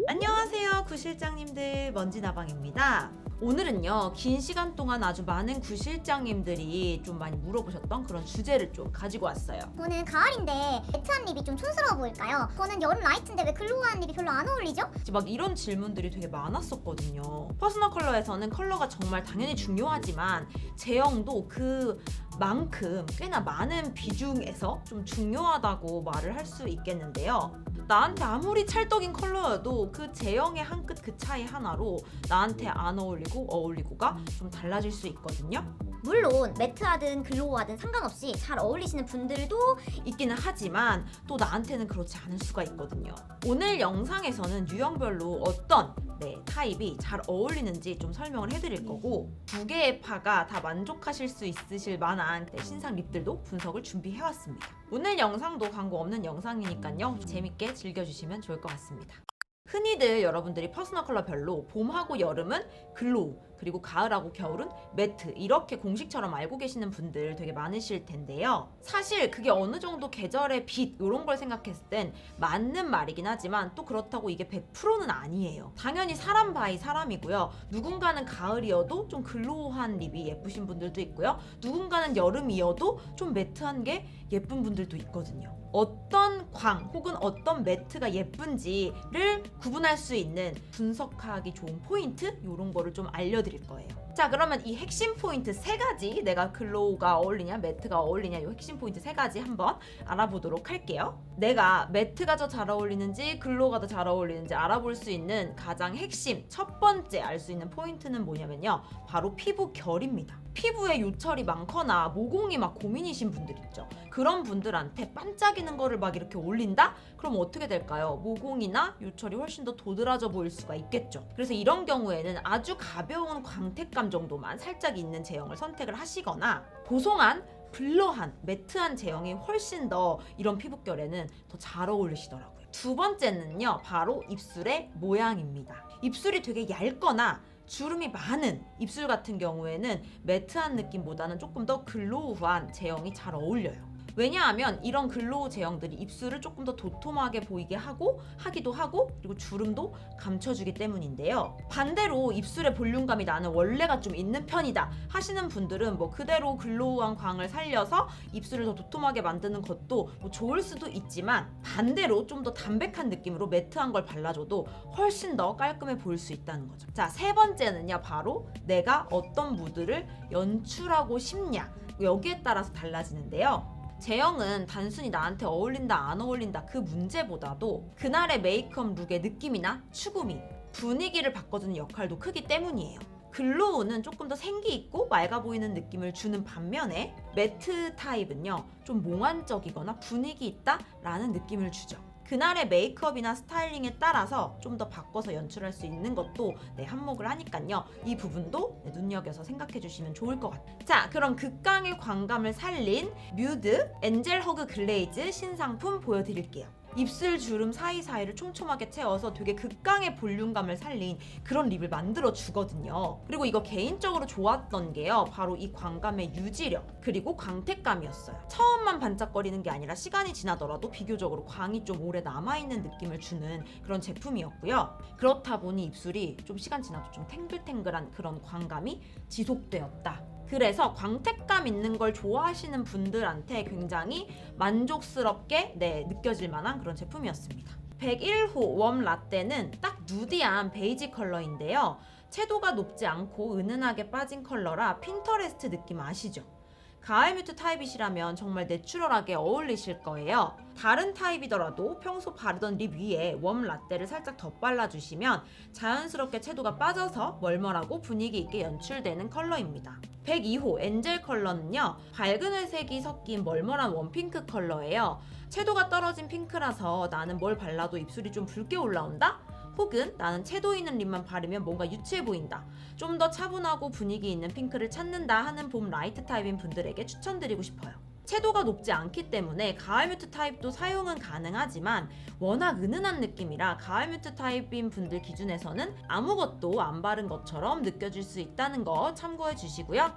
안녕하세요 구실장님들, 먼지나방입니다. 오늘은요, 긴 시간 동안 아주 많은 구실장님들이 좀 많이 물어보셨던 그런 주제를 좀 가지고 왔어요. 저는 가을인데 매트한 립이 좀 촌스러워 보일까요? 저는 여름 라이트인데 왜 글로우한 립이 별로 안 어울리죠? 이제 막 이런 질문들이 되게 많았었거든요. 퍼스널 컬러에서는 컬러가 정말 당연히 중요하지만 제형도 그만큼 꽤나 많은 비중에서 좀 중요하다고 말을 할 수 있겠는데요. 나한테 아무리 찰떡인 컬러여도 그 제형의 한 끗 그 차이 하나로 나한테 안 어울리고 어울리고가 좀 달라질 수 있거든요. 물론 매트하든 글로우하든 상관없이 잘 어울리시는 분들도 있기는 하지만 또 나한테는 그렇지 않을 수가 있거든요. 오늘 영상에서는 유형별로 어떤 타입이 잘 어울리는지 좀 설명을 해드릴 거고, 두 개의 파가 다 만족하실 수 있으실 만한 신상 립들도 분석을 준비해왔습니다. 오늘 영상도 광고 없는 영상이니까요, 재밌게 즐겨주시면 좋을 것 같습니다. 흔히들 여러분들이 퍼스널 컬러별로 봄하고 여름은 글로우, 그리고 가을하고 겨울은 매트, 이렇게 공식처럼 알고 계시는 분들 되게 많으실 텐데요. 사실 그게 어느 정도 계절의 빛 이런 걸 생각했을 땐 맞는 말이긴 하지만 또 그렇다고 이게 100%는 아니에요. 당연히 사람 바이 사람이고요. 누군가는 가을이어도 좀 글로우한 립이 예쁘신 분들도 있고요. 누군가는 여름이어도 좀 매트한 게 예쁜 분들도 있거든요. 어떤 광 혹은 어떤 매트가 예쁜지를 구분할 수 있는 분석하기 좋은 포인트, 이런 거를 좀 알려드릴 거예요. 자, 그러면 이 핵심 포인트 3가지, 내가 글로우가 어울리냐 매트가 어울리냐, 이 핵심 포인트 3가지 한번 알아보도록 할게요. 내가 매트가 더 잘 어울리는지 글로우가 더 잘 어울리는지 알아볼 수 있는 가장 핵심 첫 번째 알 수 있는 포인트는 뭐냐면요, 바로 피부 결입니다. 피부에 요철이 많거나 모공이 막 고민이신 분들 있죠. 그런 분들한테 반짝이는 거를 막 이렇게 올린다? 그럼 어떻게 될까요? 모공이나 요철이 훨씬 더 도드라져 보일 수가 있겠죠. 그래서 이런 경우에는 아주 가벼운 광택감 정도만 살짝 있는 제형을 선택을 하시거나, 보송한 블러한 매트한 제형이 훨씬 더 이런 피부결에는 더 잘 어울리시더라고요. 두 번째는요, 바로 입술의 모양입니다. 입술이 되게 얇거나 주름이 많은 입술 같은 경우에는 매트한 느낌보다는 조금 더 글로우한 제형이 잘 어울려요. 왜냐하면 이런 글로우 제형들이 입술을 조금 더 도톰하게 보이게 하기도 하고, 그리고 주름도 감춰주기 때문인데요. 반대로 입술에 볼륨감이 나는 원래가 좀 있는 편이다 하시는 분들은 뭐 그대로 글로우한 광을 살려서 입술을 더 도톰하게 만드는 것도 뭐 좋을 수도 있지만, 반대로 좀 더 담백한 느낌으로 매트한 걸 발라줘도 훨씬 더 깔끔해 보일 수 있다는 거죠. 자, 세 번째는요, 바로 내가 어떤 무드를 연출하고 싶냐, 여기에 따라서 달라지는데요. 제형은 단순히 나한테 어울린다 안 어울린다 그 문제보다도 그날의 메이크업 룩의 느낌이나 추구미, 분위기를 바꿔주는 역할도 크기 때문이에요. 글로우는 조금 더 생기 있고 맑아 보이는 느낌을 주는 반면에, 매트 타입은요, 좀 몽환적이거나 분위기 있다라는 느낌을 주죠. 그날의 메이크업이나 스타일링에 따라서 좀 더 바꿔서 연출할 수 있는 것도 한몫을 하니까요. 이 부분도 눈여겨서 생각해 주시면 좋을 것 같아요. 자, 그럼 극강의 광감을 살린 뮤드 엔젤 허그 글레이즈 신상품 보여드릴게요. 입술 주름 사이사이를 촘촘하게 채워서 되게 극강의 볼륨감을 살린 그런 립을 만들어 주거든요. 그리고 이거 개인적으로 좋았던 게요, 바로 이 광감의 유지력 그리고 광택감이었어요. 처음만 반짝거리는 게 아니라 시간이 지나더라도 비교적으로 광이 좀 오래 남아있는 느낌을 주는 그런 제품이었고요. 그렇다 보니 입술이 좀 시간 지나도 좀 탱글탱글한 그런 광감이 지속되었다. 그래서 광택감 있는 걸 좋아하시는 분들한테 굉장히 만족스럽게 느껴질 만한 그런 제품이었습니다. 101호 웜 라떼는 딱 누디한 베이지 컬러인데요. 채도가 높지 않고 은은하게 빠진 컬러라 핀터레스트 느낌 아시죠? 가을 뮤트 타입이시라면 정말 내추럴하게 어울리실 거예요. 다른 타입이더라도 평소 바르던 립 위에 웜 라떼를 살짝 덧발라주시면 자연스럽게 채도가 빠져서 멀멀하고 분위기 있게 연출되는 컬러입니다. 102호 엔젤 컬러는요, 밝은 회색이 섞인 멀멀한 웜핑크 컬러예요. 채도가 떨어진 핑크라서 나는 뭘 발라도 입술이 좀 붉게 올라온다? 혹은 나는 채도 있는 립만 바르면 뭔가 유치해 보인다, 좀 더 차분하고 분위기 있는 핑크를 찾는다 하는 봄 라이트 타입인 분들에게 추천드리고 싶어요. 채도가 높지 않기 때문에 가을 뮤트 타입도 사용은 가능하지만 워낙 은은한 느낌이라 가을 뮤트 타입인 분들 기준에서는 아무것도 안 바른 것처럼 느껴질 수 있다는 거 참고해 주시고요.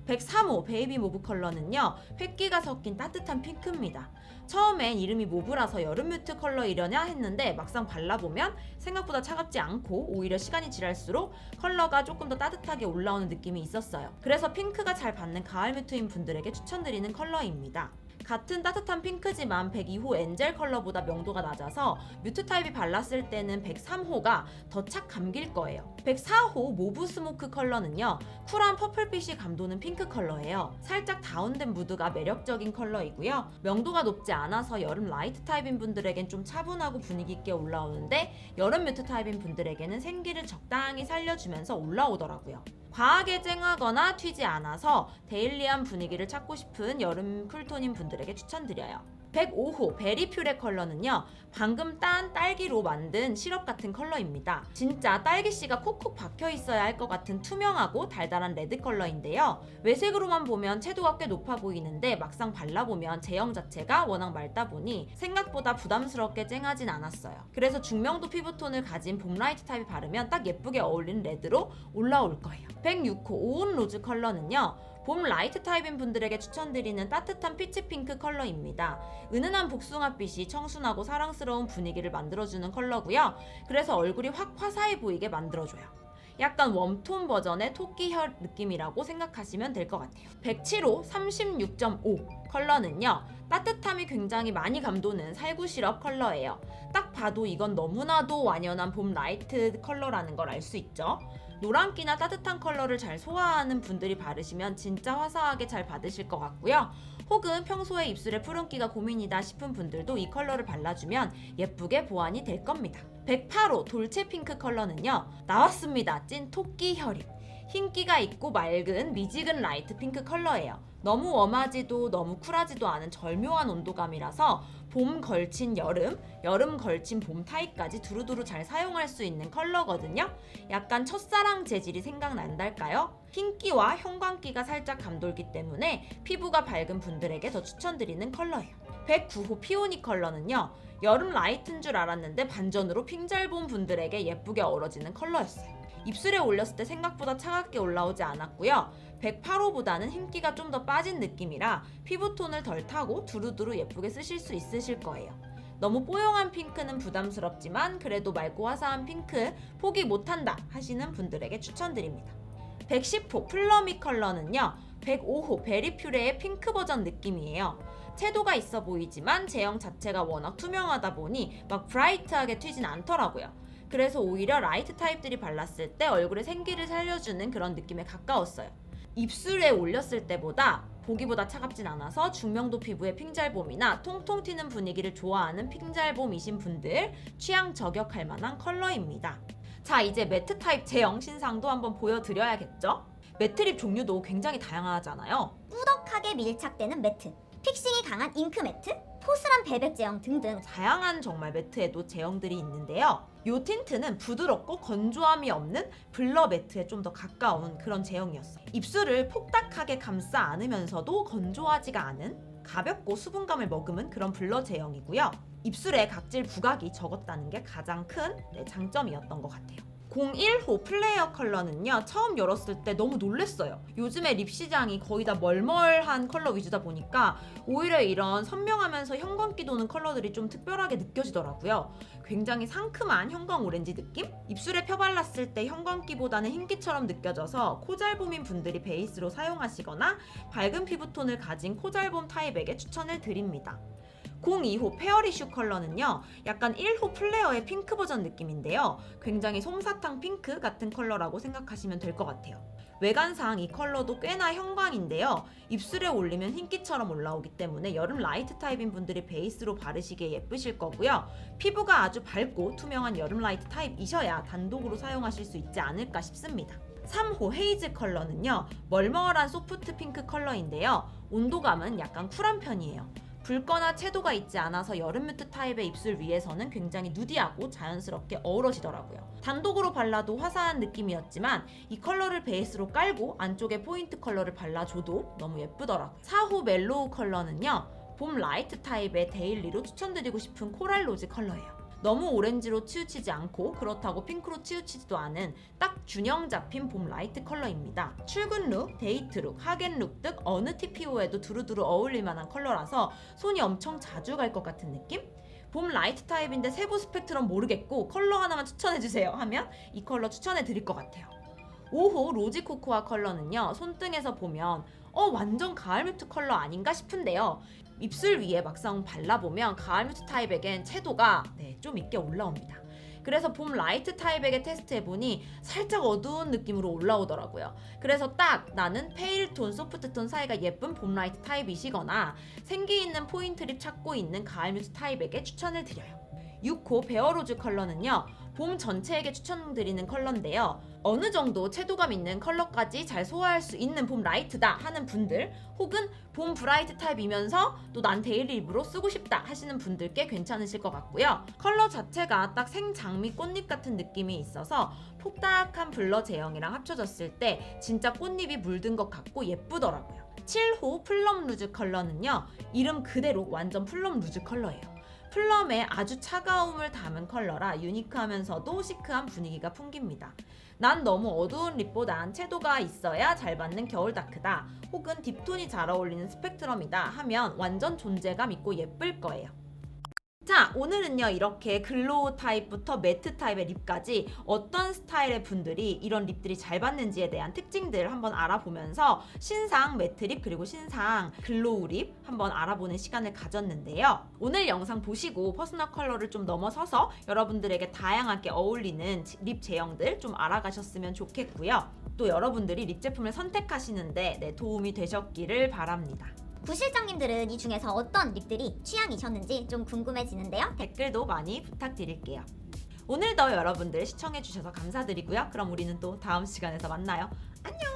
103호 베이비 모브 컬러는요, 획기가 섞인 따뜻한 핑크입니다. 처음엔 이름이 모브라서 여름 뮤트 컬러이려냐 했는데 막상 발라보면 생각보다 차갑지 않고 오히려 시간이 지날수록 컬러가 조금 더 따뜻하게 올라오는 느낌이 있었어요. 그래서 핑크가 잘 받는 가을 뮤트인 분들에게 추천드리는 컬러입니다. 같은 따뜻한 핑크지만 102호 엔젤 컬러보다 명도가 낮아서 뮤트 타입이 발랐을 때는 103호가 더 착 감길 거예요. 104호 모브 스모크 컬러는요, 쿨한 퍼플빛이 감도는 핑크 컬러예요. 살짝 다운된 무드가 매력적인 컬러이고요. 명도가 높지 않아서 여름 라이트 타입인 분들에겐 좀 차분하고 분위기 있게 올라오는데 여름 뮤트 타입인 분들에게는 생기를 적당히 살려주면서 올라오더라고요. 과하게 쨍하거나 튀지 않아서 데일리한 분위기를 찾고 싶은 여름 쿨톤인 분들에게 추천드려요. 105호 베리 퓨레 컬러는요, 방금 딴 딸기로 만든 시럽 같은 컬러입니다. 진짜 딸기씨가 콕콕 박혀 있어야 할 것 같은 투명하고 달달한 레드 컬러인데요. 외색으로만 보면 채도가 꽤 높아 보이는데 막상 발라보면 제형 자체가 워낙 맑다 보니 생각보다 부담스럽게 쨍하진 않았어요. 그래서 중명도 피부톤을 가진 봄 라이트 타입이 바르면 딱 예쁘게 어울리는 레드로 올라올 거예요. 106호 오온 로즈 컬러는요, 봄 라이트 타입인 분들에게 추천드리는 따뜻한 피치 핑크 컬러입니다. 은은한 복숭아빛이 청순하고 사랑스러운 분위기를 만들어주는 컬러고요. 그래서 얼굴이 확 화사해 보이게 만들어줘요. 약간 웜톤 버전의 토끼혈 느낌이라고 생각하시면 될 것 같아요. 107호 36.5 컬러는요, 따뜻함이 굉장히 많이 감도는 살구 시럽 컬러예요. 딱 봐도 이건 너무나도 완연한 봄 라이트 컬러라는 걸 알 수 있죠. 노란기나 따뜻한 컬러를 잘 소화하는 분들이 바르시면 진짜 화사하게 잘 받으실 것 같고요. 혹은 평소에 입술에 푸른기가 고민이다 싶은 분들도 이 컬러를 발라주면 예쁘게 보완이 될 겁니다. 108호 돌체 핑크 컬러는요, 나왔습니다. 찐 토끼 혈입. 흰기가 있고 맑은 미지근 라이트 핑크 컬러예요. 너무 웜하지도 너무 쿨하지도 않은 절묘한 온도감이라서 봄 걸친 여름, 여름 걸친 봄 타입까지 두루두루 잘 사용할 수 있는 컬러거든요. 약간 첫사랑 재질이 생각난달까요? 흰기와 형광기가 살짝 감돌기 때문에 피부가 밝은 분들에게 더 추천드리는 컬러예요. 109호 피오니 컬러는요, 여름 라이트인 줄 알았는데 반전으로 핑잘본 분들에게 예쁘게 어우러지는 컬러였어요. 입술에 올렸을 때 생각보다 차갑게 올라오지 않았고요. 108호보다는 흰기가 좀 더 빠진 느낌이라 피부톤을 덜 타고 두루두루 예쁘게 쓰실 수 있으실 거예요. 너무 뽀용한 핑크는 부담스럽지만 그래도 맑고 화사한 핑크 포기 못한다 하시는 분들에게 추천드립니다. 110호 플러미 컬러는요, 105호 베리 퓨레의 핑크 버전 느낌이에요. 채도가 있어 보이지만 제형 자체가 워낙 투명하다 보니 막 브라이트하게 튀진 않더라고요. 그래서 오히려 라이트 타입들이 발랐을 때 얼굴에 생기를 살려주는 그런 느낌에 가까웠어요. 입술에 올렸을 때보다 보기보다 차갑진 않아서 중명도 피부의 핑잘봄이나 통통 튀는 분위기를 좋아하는 핑잘봄이신 분들 취향 저격할 만한 컬러입니다. 자, 이제 매트 타입 제형 신상도 한번 보여드려야겠죠? 매트립 종류도 굉장히 다양하잖아요. 꾸덕하게 밀착되는 매트, 픽싱이 강한 잉크 매트, 포슬한 벨벳 제형 등등. 다양한 정말 매트에도 제형들이 있는데요. 이 틴트는 부드럽고 건조함이 없는 블러 매트에 좀 더 가까운 그런 제형이었어요. 입술을 폭닥하게 감싸 안으면서도 건조하지가 않은 가볍고 수분감을 머금은 그런 블러 제형이고요. 입술에 각질 부각이 적었다는 게 가장 큰 장점이었던 것 같아요. 01호 플레이어 컬러는요, 처음 열었을 때 너무 놀랬어요. 요즘에 립 시장이 거의 다 멀멀한 컬러 위주다 보니까 오히려 이런 선명하면서 형광기 도는 컬러들이 좀 특별하게 느껴지더라고요. 굉장히 상큼한 형광 오렌지 느낌? 입술에 펴발랐을 때 형광기보다는 흰기처럼 느껴져서 코잘봄인 분들이 베이스로 사용하시거나 밝은 피부톤을 가진 코잘봄 타입에게 추천을 드립니다. 02호 페어리슈 컬러는요, 약간 1호 플레어의 핑크 버전 느낌인데요. 굉장히 솜사탕 핑크 같은 컬러라고 생각하시면 될 것 같아요. 외관상 이 컬러도 꽤나 형광인데요. 입술에 올리면 흰기처럼 올라오기 때문에 여름 라이트 타입인 분들이 베이스로 바르시기에 예쁘실 거고요. 피부가 아주 밝고 투명한 여름 라이트 타입이셔야 단독으로 사용하실 수 있지 않을까 싶습니다. 3호 헤이즈 컬러는요, 멀멀한 소프트 핑크 컬러인데요. 온도감은 약간 쿨한 편이에요. 붉거나 채도가 있지 않아서 여름 뮤트 타입의 입술 위에서는 굉장히 누디하고 자연스럽게 어우러지더라고요. 단독으로 발라도 화사한 느낌이었지만 이 컬러를 베이스로 깔고 안쪽에 포인트 컬러를 발라줘도 너무 예쁘더라고요. 4호 멜로우 컬러는요, 봄 라이트 타입의 데일리로 추천드리고 싶은 코랄 로즈 컬러예요. 너무 오렌지로 치우치지 않고 그렇다고 핑크로 치우치지도 않은 딱 균형 잡힌 봄 라이트 컬러입니다. 출근 룩, 데이트 룩, 하객 룩 등 어느 TPO에도 두루두루 어울릴 만한 컬러라서 손이 엄청 자주 갈 것 같은 느낌? 봄 라이트 타입인데 세부 스펙트럼 모르겠고 컬러 하나만 추천해주세요 하면 이 컬러 추천해 드릴 것 같아요. 5호 로지 코코아 컬러는요, 손등에서 보면 완전 가을 뮤트 컬러 아닌가 싶은데요, 입술 위에 막상 발라보면 가을 뮤트 타입에겐 채도가 좀 있게 올라옵니다. 그래서 봄 라이트 타입에게 테스트해보니 살짝 어두운 느낌으로 올라오더라고요. 그래서 딱 나는 페일톤, 소프트톤 사이가 예쁜 봄 라이트 타입이시거나 생기 있는 포인트 립 찾고 있는 가을 뮤트 타입에게 추천을 드려요. 6호 베어로즈 컬러는요, 봄 전체에게 추천드리는 컬러인데요, 어느 정도 채도감 있는 컬러까지 잘 소화할 수 있는 봄 라이트다 하는 분들, 혹은 봄 브라이트 타입이면서 또 난 데일리 립으로 쓰고 싶다 하시는 분들께 괜찮으실 것 같고요. 컬러 자체가 딱 생장미 꽃잎 같은 느낌이 있어서 폭닥한 블러 제형이랑 합쳐졌을 때 진짜 꽃잎이 물든 것 같고 예쁘더라고요. 7호 플럼 루즈 컬러는요, 이름 그대로 완전 플럼 루즈 컬러예요. 플럼에 아주 차가움을 담은 컬러라 유니크하면서도 시크한 분위기가 풍깁니다. 난 너무 어두운 립보단 채도가 있어야 잘 받는 겨울 다크다, 혹은 딥톤이 잘 어울리는 스펙트럼이다 하면 완전 존재감 있고 예쁠 거예요. 자, 오늘은요, 이렇게 글로우 타입부터 매트 타입의 립까지 어떤 스타일의 분들이 이런 립들이 잘 받는지에 대한 특징들 한번 알아보면서 신상 매트 립 그리고 신상 글로우 립 한번 알아보는 시간을 가졌는데요. 오늘 영상 보시고 퍼스널 컬러를 좀 넘어서서 여러분들에게 다양하게 어울리는 립 제형들 좀 알아가셨으면 좋겠고요. 또 여러분들이 립 제품을 선택하시는데 도움이 되셨기를 바랍니다. 부실장님들은 이 중에서 어떤 립들이 취향이셨는지 좀 궁금해지는데요. 댓글도 많이 부탁드릴게요. 오늘도 여러분들 시청해주셔서 감사드리고요. 그럼 우리는 또 다음 시간에서 만나요. 안녕!